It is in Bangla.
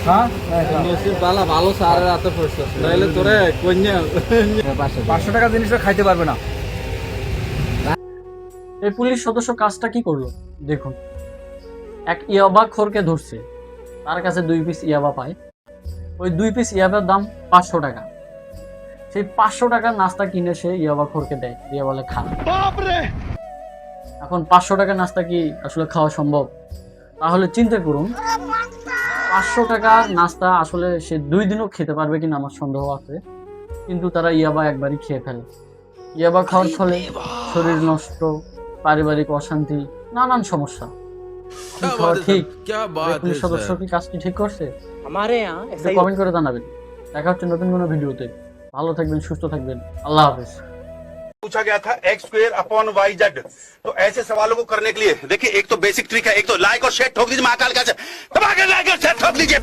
হ্যাঁ নসিব বালা ভালো স্যারের হাতে পড়ছে নাইলে তোরে কন্যা 500 টাকা জিনিসটা খাইতে পারবে না। এই পুলিশ সদস্য কাজটা কি করলো দেখুন। এক ইয়াবা খোরকে ধরছে, তার কাছে 2 পিস ইয়াবা পায়। ওই 2 পিস ইয়াবার দাম 500 টাকা। সেই 500 টাকার নাস্তা কিনে সে ইয়াবা খোরকে দেয়, দিয়ে বলে খা। এখন 500 টাকার নাস্তা কি আসলে খাওয়া সম্ভব? তাহলে চিন্তা করুন 500 টাকার নাস্তা আসলে সে 2 দিনও খেতে পারবে কিনা আমার সন্দেহ আছে। কিন্তু তারা ইয়াবা একবারই খেয়ে ফেলে। ইয়াবা খাওয়ার ফলে শরীর নষ্ট, পারিবারিক অশান্তি, নানান সমস্যা। কি খাওয়া ঠিক? পুলিশ সদস্য কি কাজটি ঠিক করছে? हमारे यहाँ ऐसा ही কমেন্ট করে জানাবেন। দেখা হচ্ছে নতুন কোনো ভিডিওতে। ভালো থাকবেন, সুস্থ থাকবেন। আল্লাহ হাফেজ। पूछा गया था x square upon y z. तो ऐसे सवालों को करने के लिए देखिए, एक तो बेसिक ट्रिक है, एक तो लाइक और शेयर ठोक दीजिए महाकाल का, दबा के लाइक और शेयर ठोक दीजिए।